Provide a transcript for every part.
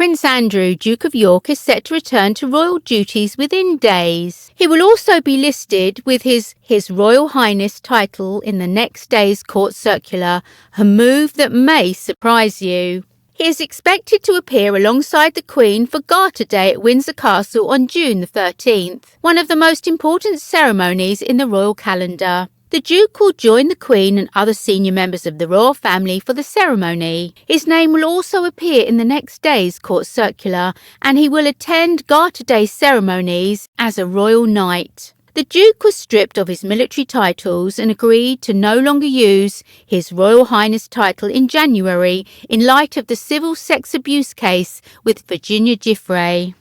Prince Andrew, Duke of York, is set to return to royal duties within days. He will also be listed with his Royal Highness title in the next day's court circular, a move that may surprise you. He is expected to appear alongside the Queen for Garter Day at Windsor Castle on June the 13th, one of the most important ceremonies in the royal calendar. The Duke will join the Queen and other senior members of the royal family for the ceremony. His name will also appear in the next day's court circular, and he will attend Garter Day ceremonies as a royal knight. The Duke was stripped of his military titles and agreed to no longer use his Royal Highness title in January in light of the civil sex abuse case with Virginia Giuffre.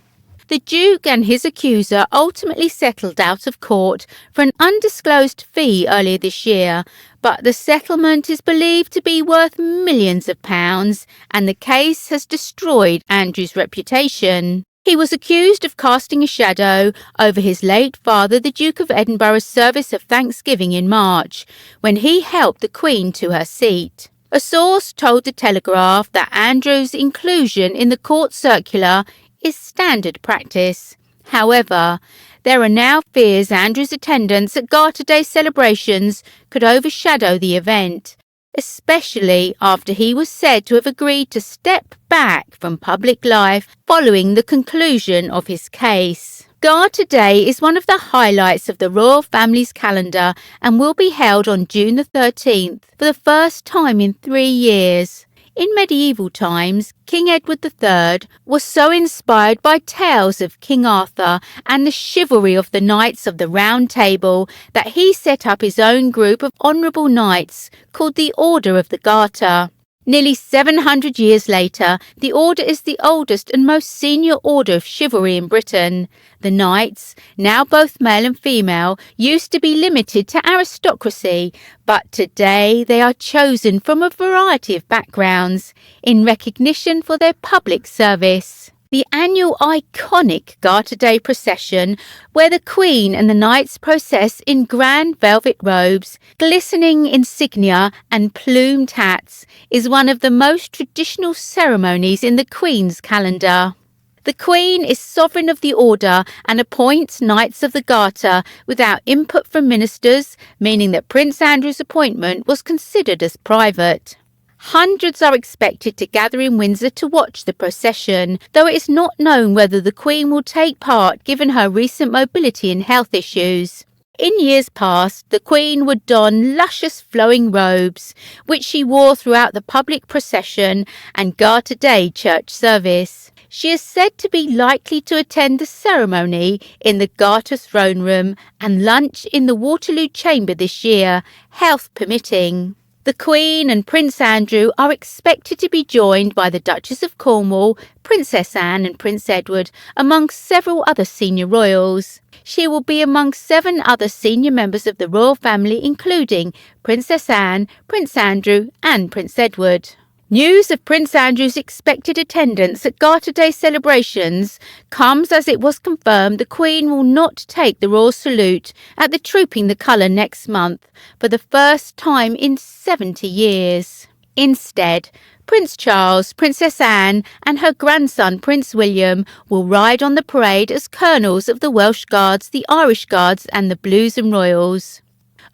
The Duke and his accuser ultimately settled out of court for an undisclosed fee earlier this year, but the settlement is believed to be worth millions of pounds, and the case has destroyed Andrew's reputation. He was accused of casting a shadow over his late father, the Duke of Edinburgh's service of Thanksgiving in March, when he helped the Queen to her seat. A source told the Telegraph that Andrew's inclusion in the court circular is standard practice. However, there are now fears Andrew's attendance at Garter Day celebrations could overshadow the event, especially after he was said to have agreed to step back from public life following the conclusion of his case. Garter Day is one of the highlights of the royal family's calendar and will be held on June the 13th for the first time in 3 years. In medieval times, King Edward III was so inspired by tales of King Arthur and the chivalry of the Knights of the Round Table that he set up his own group of honourable knights called the Order of the Garter. Nearly 700 years later, the Order is the oldest and most senior order of chivalry in Britain. The knights, now both male and female, used to be limited to aristocracy, but today they are chosen from a variety of backgrounds in recognition for their public service. The annual iconic Garter Day procession, where the Queen and the knights process in grand velvet robes, glistening insignia and plumed hats, is one of the most traditional ceremonies in the Queen's calendar. The Queen is sovereign of the order and appoints Knights of the Garter without input from ministers, meaning that Prince Andrew's appointment was considered as private. Hundreds are expected to gather in Windsor to watch the procession, though it is not known whether the Queen will take part given her recent mobility and health issues. In years past, the Queen would don luscious flowing robes, which she wore throughout the public procession and Garter Day church service. She is said to be likely to attend the ceremony in the Garter throne room and lunch in the Waterloo Chamber this year, health permitting. The Queen and Prince Andrew are expected to be joined by the Duchess of Cornwall, Princess Anne and Prince Edward, among several other senior royals. She will be among 7 other senior members of the royal family, including Princess Anne, Prince Andrew and Prince Edward. News of Prince Andrew's expected attendance at Garter Day celebrations comes as it was confirmed the Queen will not take the royal salute at the Trooping the Colour next month for the first time in 70 years. Instead, Prince Charles, Princess Anne and her grandson Prince William will ride on the parade as colonels of the Welsh Guards, the Irish Guards and the Blues and Royals.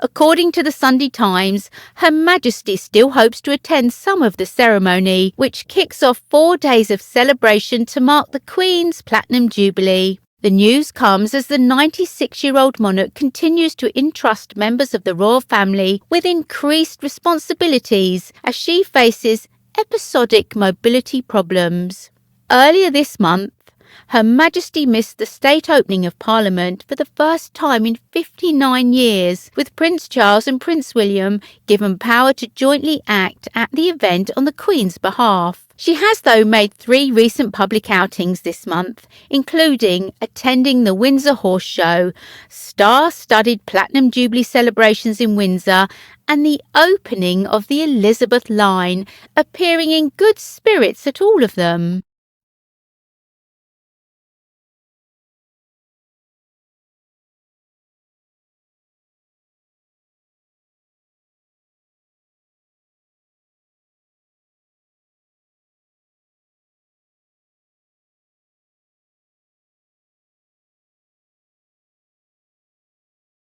According to the Sunday Times, Her Majesty still hopes to attend some of the ceremony, which kicks off 4 days of celebration to mark the Queen's Platinum Jubilee. The news comes as the 96-year-old monarch continues to entrust members of the royal family with increased responsibilities as she faces episodic mobility problems. Earlier this month, Her Majesty missed the state opening of Parliament for the first time in 59 years, with Prince Charles and Prince William given power to jointly act at the event on the Queen's behalf. She has, though, made 3 recent public outings this month, including attending the Windsor Horse Show, star-studded Platinum Jubilee celebrations in Windsor, and the opening of the Elizabeth Line, appearing in good spirits at all of them.